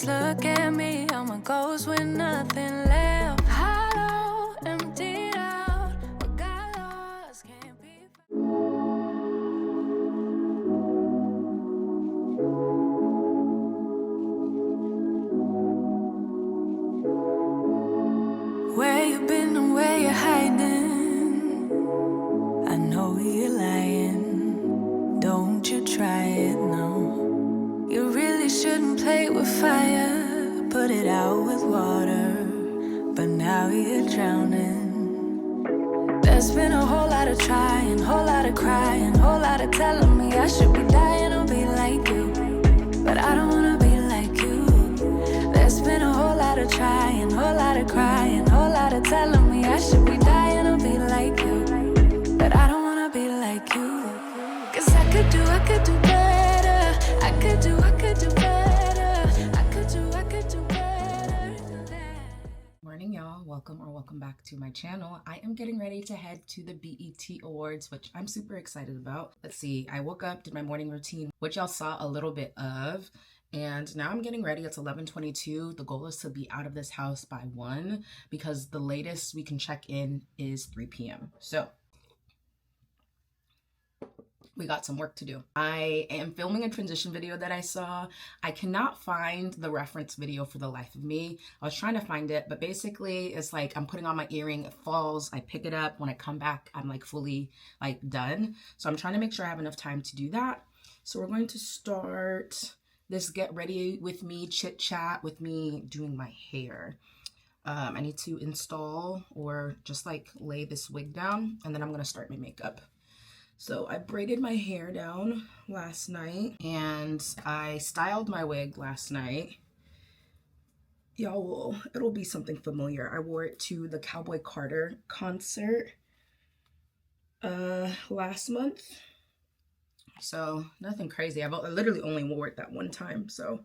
Just look at me, I'm a ghost with nothing left. Hollow, emptied out, what got lost can't be found. Where you been and where you hiding? I know you're lying, don't you try it, no. You really shouldn't play with fire, put it out with water, but now you're drowning. There's been a whole lot of trying, whole lot of crying, whole lot of telling me I should be dying or be like you, but I don't wanna be like you. There's been a whole lot of trying, whole lot of crying, whole lot of telling me I should be dying or be like you, but I don't wanna be like you. Cause I could do better. I could do better. I could do better than that. Morning, y'all. Welcome back to my channel. I am getting ready to head to the BET Awards, which I'm super excited about. Let's see, I woke up, did my morning routine, which y'all saw a little bit of, and now I'm getting ready. It's 11:22. The goal is to be out of this house by 1 because the latest we can check in is 3 p.m. So we got some work to do. I am filming a transition video that I saw. I cannot find the reference video for the life of me. I was trying to find it, but basically it's like I'm putting on my earring, it falls, I pick it up. When I come back, I'm like fully like done. So I'm trying to make sure I have enough time to do that. So we're going to start this get ready with me chit chat with me doing my hair. I need to install or just like lay this wig down, and then I'm gonna start my makeup. So I braided my hair down last night and I styled my wig last night. Y'all it'll be something familiar. I wore it to the Cowboy Carter concert last month. So nothing crazy. I literally only wore it that one time. So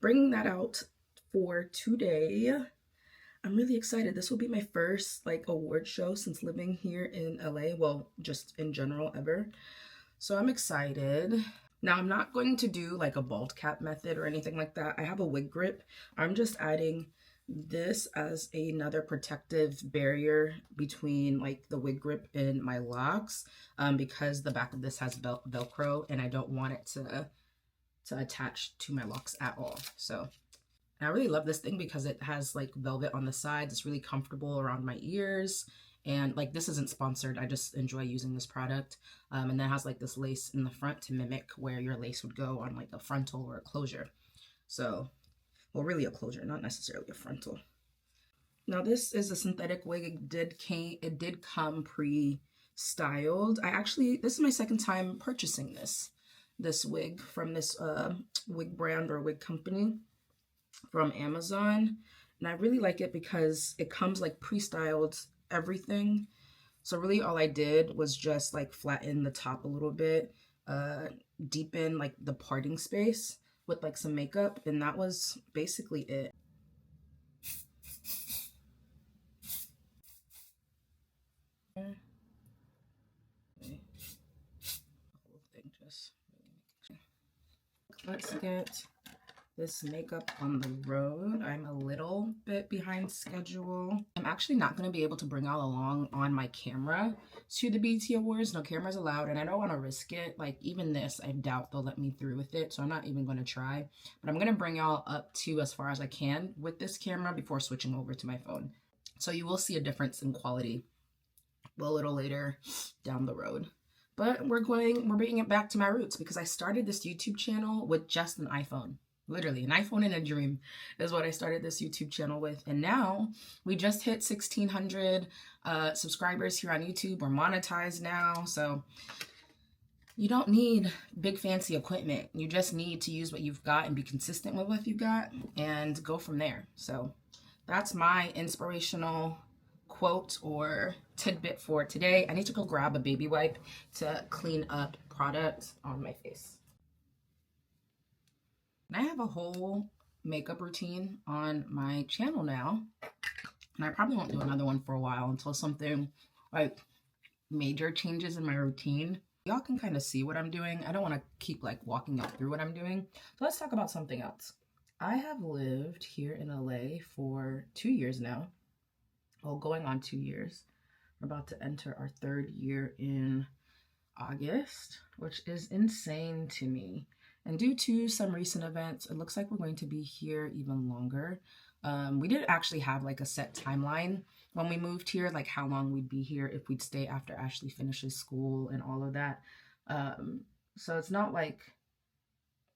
bringing that out for today. I'm really excited. This will be my first like award show since living here in LA. Well, just in general ever. So I'm excited. Now I'm not going to do like a bald cap method or anything like that. I have a wig grip. I'm just adding this as another protective barrier between like the wig grip and my locks because the back of this has Velcro and I don't want it to attach to my locks at all. So and I really love this thing because it has like velvet on the sides. It's really comfortable around my ears. And like this isn't sponsored. I just enjoy using this product. And then it has like this lace in the front to mimic where your lace would go on like a frontal or a closure. So, well, really a closure, not necessarily a frontal. Now this is a synthetic wig. It did come pre-styled. This is my second time purchasing this wig from this wig brand or wig company from Amazon, and I really like it because it comes like pre-styled everything. So really all I did was just like flatten the top a little bit, deepen like the parting space with like some makeup, and that was basically it. Let's get this makeup on the road. I'm a little bit behind schedule. I'm actually not going to be able to bring y'all along on my camera to the BET Awards. No cameras allowed, and I don't want to risk it. Like even this, I doubt they'll let me through with it, so I'm not even going to try. But I'm going to bring y'all up to as far as I can with this camera before switching over to my phone. So you will see a difference in quality a little later down the road. But we're bringing it back to my roots because I started this YouTube channel with just an iPhone. Literally, an iPhone in a dream is what I started this YouTube channel with. And now we just hit 1,600 subscribers here on YouTube. We're monetized now. So you don't need big fancy equipment. You just need to use what you've got and be consistent with what you've got and go from there. So that's my inspirational quote or tidbit for today. I need to go grab a baby wipe to clean up product on my face. And I have a whole makeup routine on my channel now, and I probably won't do another one for a while until something like major changes in my routine. Y'all can kind of see what I'm doing. I don't want to keep like walking y'all through what I'm doing. So let's talk about something else. I have lived here in LA for 2 years now. Well, going on 2 years. We're about to enter our 3rd year in August, which is insane to me. And due to some recent events, it looks like we're going to be here even longer. We didn't actually have like a set timeline when we moved here, like how long we'd be here, if we'd stay after Ashley finishes school and all of that. So it's not like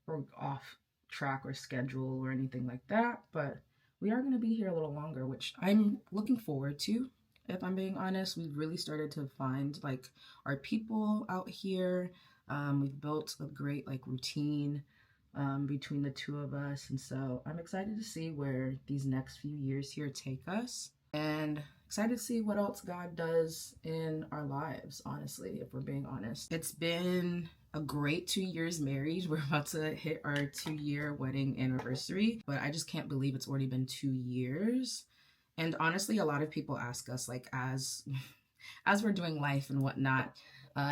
we're off track or schedule or anything like that, but we are going to be here a little longer, which I'm looking forward to. If I'm being honest, we've really started to find like our people out here. We've built a great like routine between the two of us, and so I'm excited to see where these next few years here take us, and excited to see what else God does in our lives, honestly, if we're being honest. It's been a great 2 years married. We're about to hit our 2-year wedding anniversary, but I just can't believe it's already been 2 years. And honestly, a lot of people ask us, like, as we're doing life and whatnot,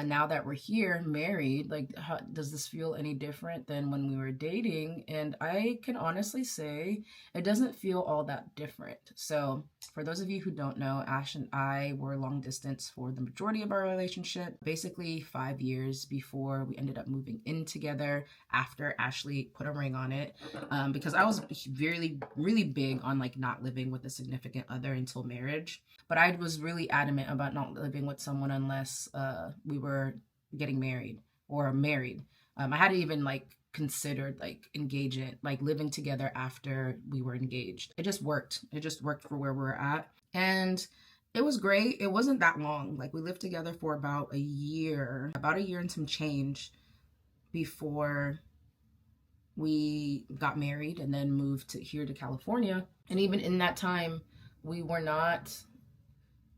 now that we're here married, like, how does this feel any different than when we were dating? And I can honestly say it doesn't feel all that different. So for those of you who don't know, Ash and I were long distance for the majority of our relationship, basically 5 years before we ended up moving in together after Ashley put a ring on it, because I was really big on like not living with a significant other until marriage. But I was really adamant about not living with someone unless we were getting married or married. I hadn't even like considered like engagement, like living together after we were engaged. It just worked. It just worked for where we're at. And it was great. It wasn't that long. Like we lived together for about a year and some change before we got married and then moved here to California. And even in that time, we were not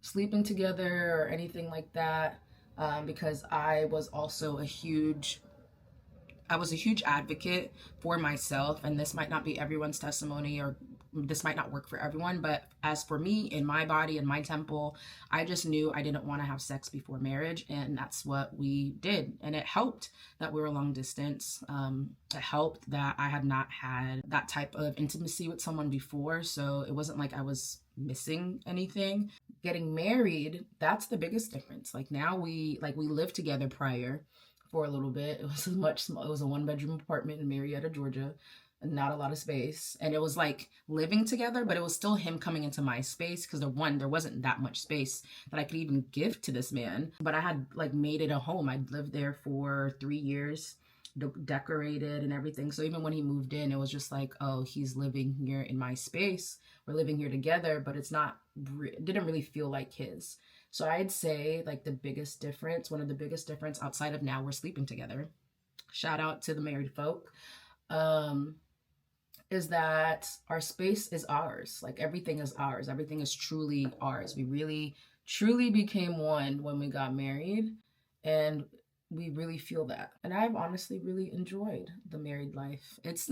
sleeping together or anything like that, because I was also a huge advocate for myself, and this might not be everyone's testimony, or this might not work for everyone, but as for me, in my body, in my temple, I just knew I didn't want to have sex before marriage, and that's what we did. And it helped that we were long distance. It helped that I had not had that type of intimacy with someone before, so it wasn't like I was missing anything. Getting married, that's the biggest difference. Like now we lived together prior for a little bit. It was it was a 1-bedroom apartment in Marietta, Georgia, and not a lot of space. And it was like living together, but it was still him coming into my space, because there wasn't that much space that I could even give to this man. But I had like made it a home. I'd lived there for 3 years, decorated and everything. So even when he moved in, it was just like, oh, he's living here in my space. We're living here together, but it didn't really feel like his. So I'd say like one of the biggest difference outside of now we're sleeping together, shout out to the married folk, is that our space is ours. Like everything is ours. Everything is truly ours. We really, truly became one when we got married, and we really feel that. And I've honestly really enjoyed the married life. It's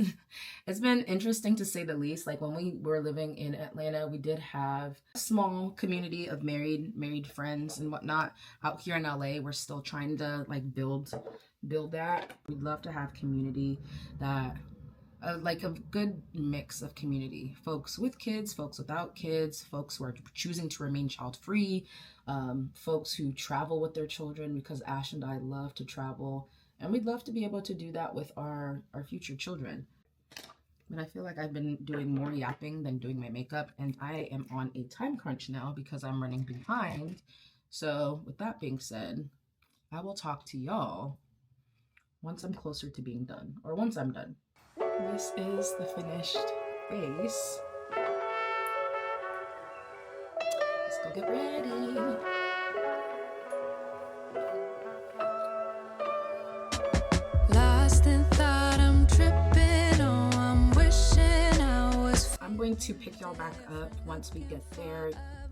been interesting to say the least. Like when we were living in Atlanta, we did have a small community of married friends and whatnot. Out here in LA, we're still trying to like build that. We'd love to have community that like a good mix of community. Folks with kids, folks without kids, folks who are choosing to remain child-free, folks who travel with their children, because Ash and I love to travel, and we'd love to be able to do that with our future children. But I feel like I've been doing more yapping than doing my makeup, and I am on a time crunch now because I'm running behind. So with that being said, I will talk to y'all once I'm closer to being done, or once I'm done. This is the finished face. Let's go get ready. Lost in thought, I'm tripping. Oh, I'm wishing I was. I'm going to pick y'all back up once we get there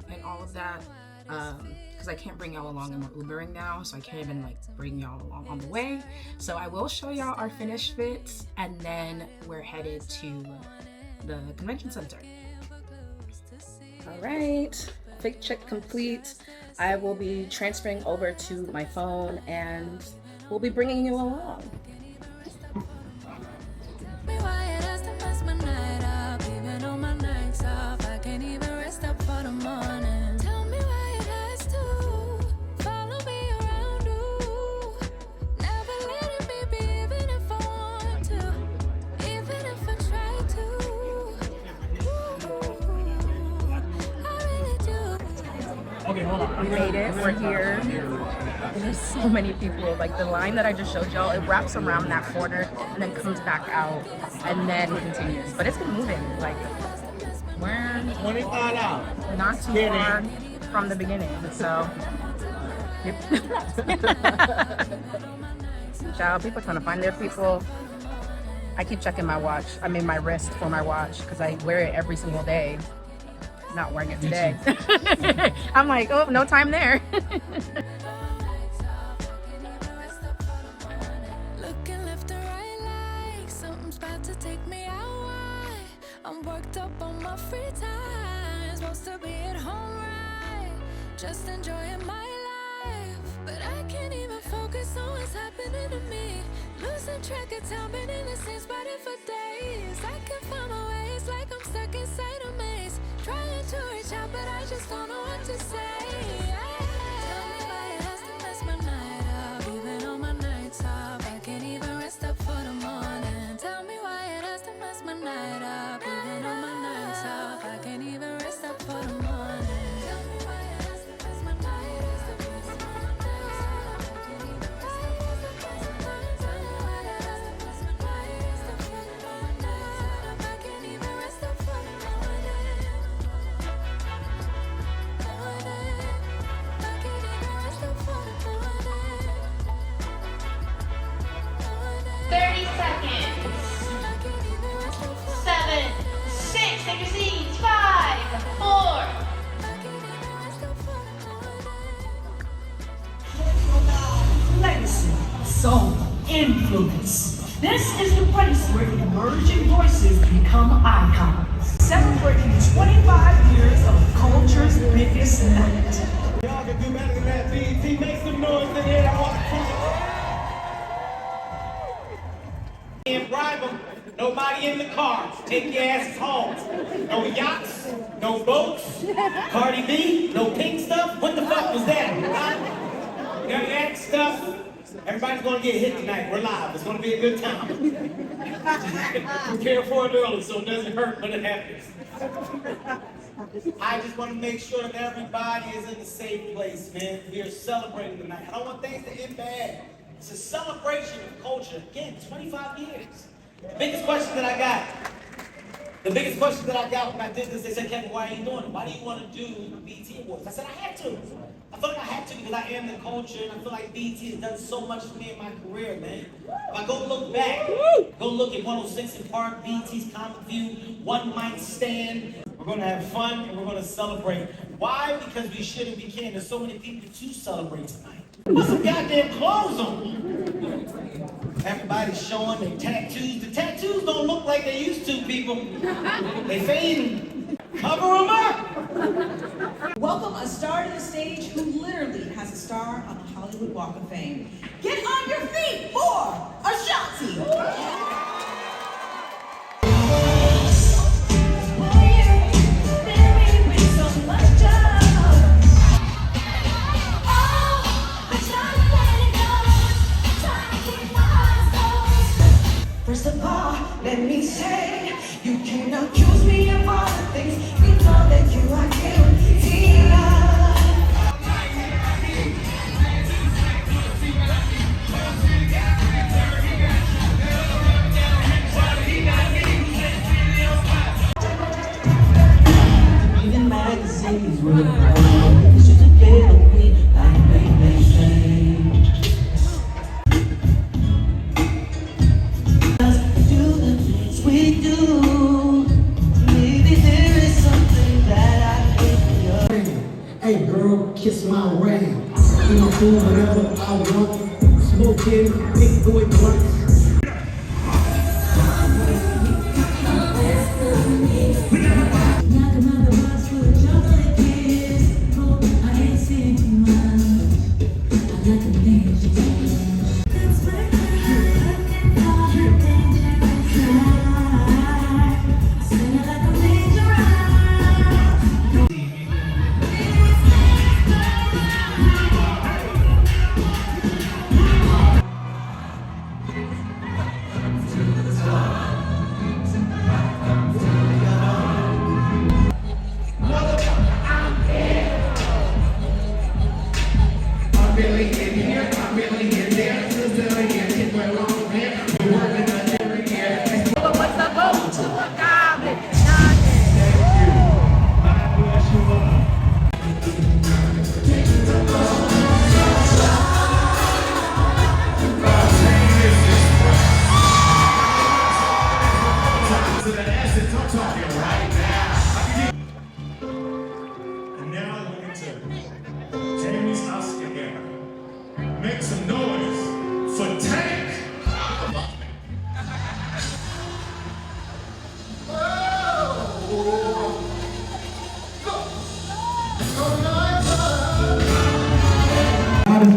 and all of that, because I can't bring y'all along, and we're Ubering now, so I can't even like bring y'all along on the way. So I will show y'all our finished fits, and then we're headed to the convention center. All right, fit check complete. I will be transferring over to my phone, and we'll be bringing you along. Be wired as the best man. We made it. We're here. There's so many people. Like the line that I just showed y'all, it wraps around that corner and then comes back out and then continues. But it's been moving. Like we're 25 out. not too far from the beginning. So yep. Child, people trying to find their people. I keep checking my watch. I mean my wrist for my watch because I wear it every single day. Not wearing it today. I'm like, oh, no time there. Looking left and right like something's about to take me out. I'm worked up on my free time. Supposed to be at home, right? Just enjoying my life. But I can't even focus on what's happening to me. Losing track of time, been in the same spot for days. I can find my way, it's like I'm stuck inside a maze. Trying to reach out, but I just don't know what to say. Tell me why it has to mess my night up, even on my nights off. I can't even rest up for the morning. Tell me why it has to mess my night up, even on my nights off. I can't even rest up for the morning. Tell me why it has to mess my night up, even on my nights off. I can't even rest up for the morning. Tell me why it has to mess my night up, even on my nights off. I can't even rest up for the morning. 30 seconds. 7, 6, take your seats. 5, 4. Legacy, soul, influence. This is the place where emerging voices become icons. Celebrating 25 years of culture's biggest night. Y'all can do better than that, BT. Make some noise in here. I want to can't bribe them. Nobody in the car. Take your asses home. No yachts, no boats. Cardi B, no pink stuff. What the fuck was that? Huh? None of that stuff. Everybody's gonna get hit tonight. We're live. It's gonna be a good time. Prepare for it early so it doesn't hurt when it happens. I just want to make sure that everybody is in a safe place, man. We are celebrating tonight. I don't want things to end bad. It's a celebration of culture. Again, 25 years. The biggest question that I got when I did this, they said, Kevin, why are you doing it? Why do you want to do BET Awards? I said, I had to. I feel like I had to because I am the culture, and I feel like BET has done so much for me in my career, man. If I go look back, go look at 106 in Park, BET's Comic View, One Mic Stand. We're going to have fun, and we're going to celebrate. Why? Because we should and we can. There's so many people to celebrate tonight. Put some goddamn clothes on. Everybody's showing their tattoos. The tattoos don't look like they used to, people. They fading. Cover them up. Welcome a star to the stage who literally has a star on the Hollywood Walk of Fame. Get on your feet for Ashanti. First of all, let me say, you can't accuse me of all the things we know that you are guilty of. Even magazines were it's just a bit of me, like they say. We do. Maybe there is something that I hate. Hey girl, kiss my ring. You know, do whatever I want. Smoking, big boy blunts.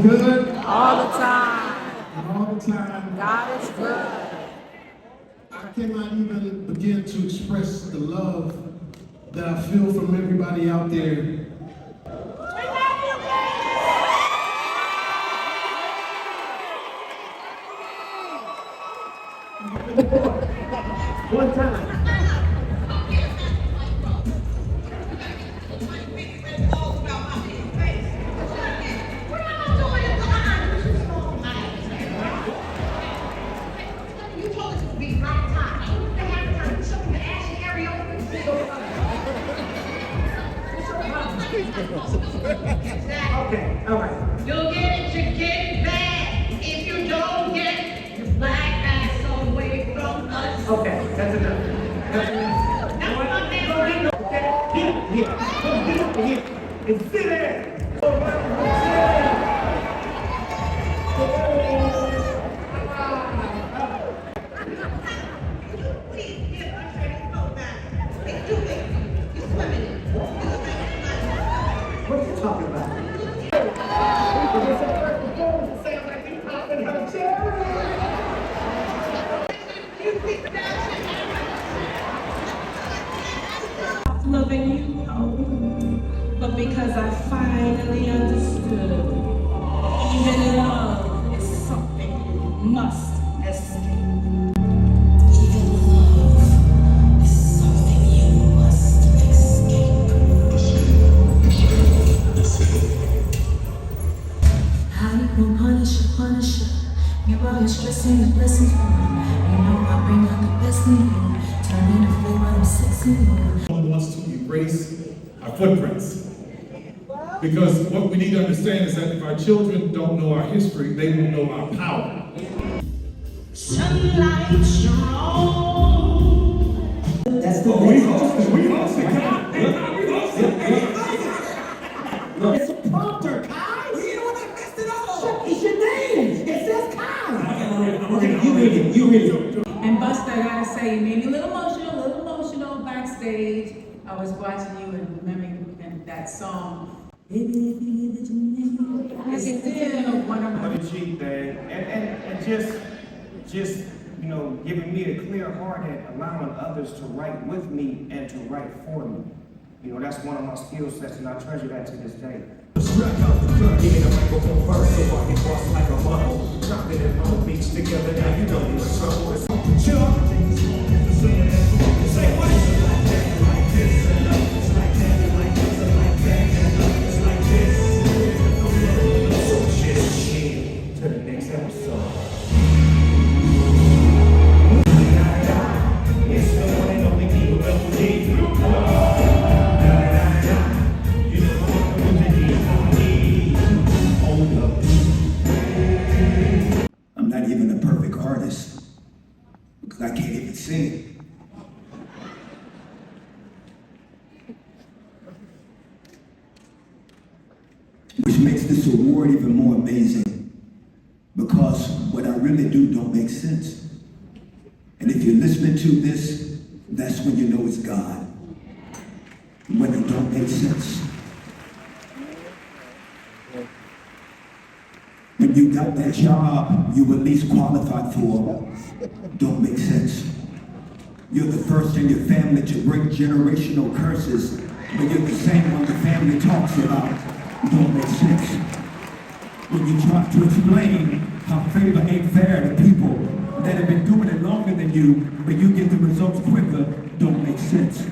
is good. All the time. And all the time. God is good. I cannot even begin to express the love that I feel from everybody out there. One time. Okay, all right. You'll get it, you get back. If you don't get it, you black ass away from us. Okay, that's enough. That's enough. That's what they were. Get here. Come get up here and sit there. What are you talking about? Loving you, but because I finally understood, even love is something you must escape. Even love is something you must escape. How you gon' punish her? You always stressing the blessings for me. You know I bring out the best in you. Turn into flavor, I'm sexy. Wants to erase our footprints. Because what we need to understand is that if our children don't know our history, they will know our power. Sunlight strong. That's the We hosted, It's a prompter, Kai. You know what? I messed it up. It's your name. It says Kai. Okay, you read it. And Buster, I gotta say, you made me a little emotional backstage. I was watching you and remembering that song. It's still one of What my. a cheap thing, and just you know, giving me a clear heart and allowing others to write with me and to write for me. You know, that's one of my skill sets, and I treasure that to this day. Strap out the gun, give me the microphone first so I can cross like a muscle. Dropping it on the beats together, now you know what's trouble. It's on the chart. Say what? It's like this, and it's like that, and like this, and like that, and it's like this. So just chill to the next episode. It's the one and only people that need you. I'm not even a perfect artist because I can't even sing. Which makes this award even more amazing because what I really do don't make sense. And if you're listening to this, that's when you know it's God. When it don't make sense. When you got that job you at least qualified for, don't make sense. You're the first in your family to break generational curses, but you're the same one the family talks about, don't make sense. When you try to explain how favor ain't fair to people that have been doing it longer than you, but you get the results quicker, don't make sense.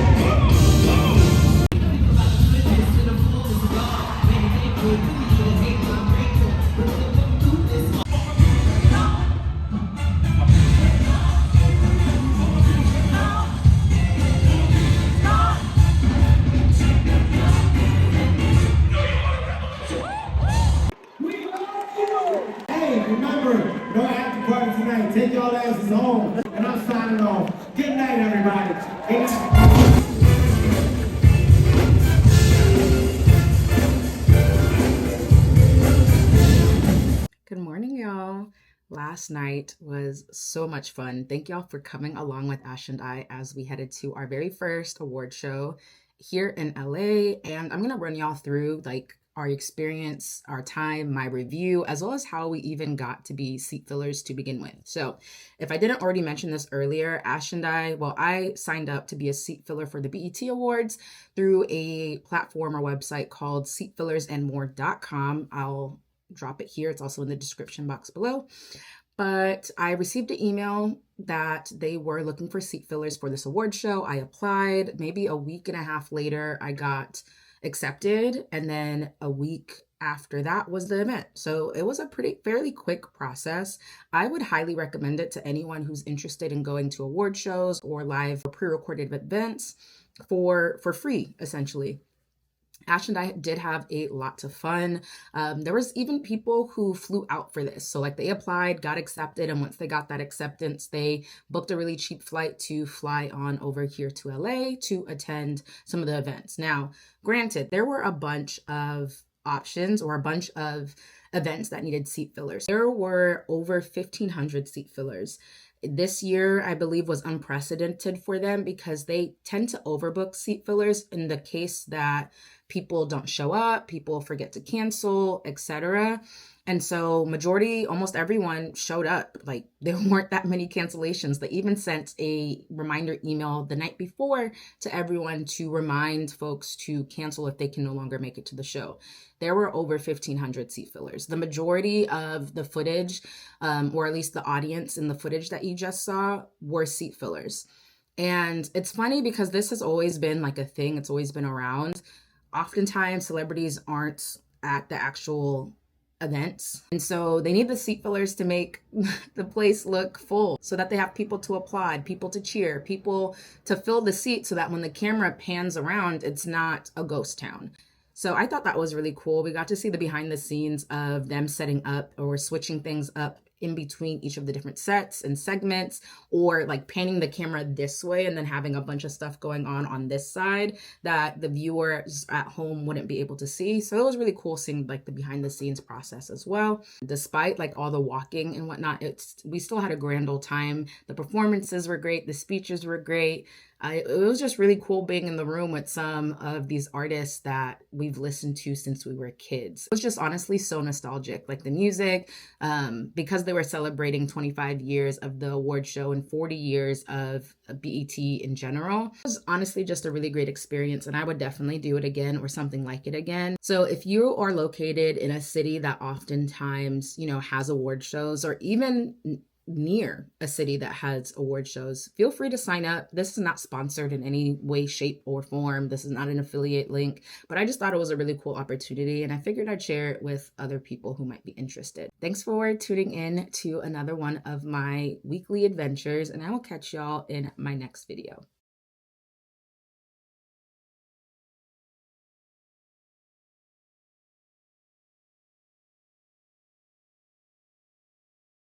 Come on! last night was so much fun. Thank y'all for coming along with Ash and I as we headed to our very first award show here in LA. And I'm gonna run y'all through like our experience, our time, my review, as well as how we even got to be seat fillers to begin with. So if I didn't already mention this earlier, Ash and I signed up to be a seat filler for the BET Awards through a platform or website called seatfillersandmore.com. I'll drop it here. It's also in the description box below. But I received an email that they were looking for seat fillers for this award show. I applied. Maybe a week and a half later, I got accepted, and then a week after that was the event. So it was a fairly quick process. I would highly recommend it to anyone who's interested in going to award shows or live or pre-recorded events for free, essentially. Ash and I did have a lot of fun. There was even people who flew out for this. So like they applied, got accepted, and once they got that acceptance, they booked a really cheap flight to fly on over here to LA to attend some of the events. Now, granted, there were a bunch of options or a bunch of events that needed seat fillers. There were over 1,500 seat fillers. This year, I believe, was unprecedented for them because they tend to overbook seat fillers in the case that people don't show up, people forget to cancel, etc. And so almost everyone showed up. Like there weren't that many cancellations. They even sent a reminder email the night before to everyone to remind folks to cancel if they can no longer make it to the show. There were over 1,500 seat fillers. The majority of the footage, or at least the audience in the footage that you just saw, were seat fillers. And it's funny because this has always been like a thing. It's always been around. Oftentimes, celebrities aren't at the actual events. And so they need the seat fillers to make the place look full so that they have people to applaud, people to cheer, people to fill the seat so that when the camera pans around, it's not a ghost town. So I thought that was really cool. We got to see the behind the scenes of them setting up or switching things up in between each of the different sets and segments, or like panning the camera this way and then having a bunch of stuff going on this side that the viewers at home wouldn't be able to see. So it was really cool seeing like the behind the scenes process as well. Despite like all the walking and whatnot, we still had a grand old time. The performances were great. The speeches were great. It was just really cool being in the room with some of these artists that we've listened to since we were kids. It was just honestly so nostalgic, like the music, because they were celebrating 25 years of the award show and 40 years of BET in general. It was honestly just a really great experience, and I would definitely do it again or something like it again. So if you are located in a city that oftentimes, has award shows, or even near a city that has award shows, feel free to sign up. This is not sponsored in any way, shape, or form. This is not an affiliate link, but I just thought it was a really cool opportunity, and I figured I'd share it with other people who might be interested. Thanks for tuning in to another one of my weekly adventures, and I will catch y'all in my next video.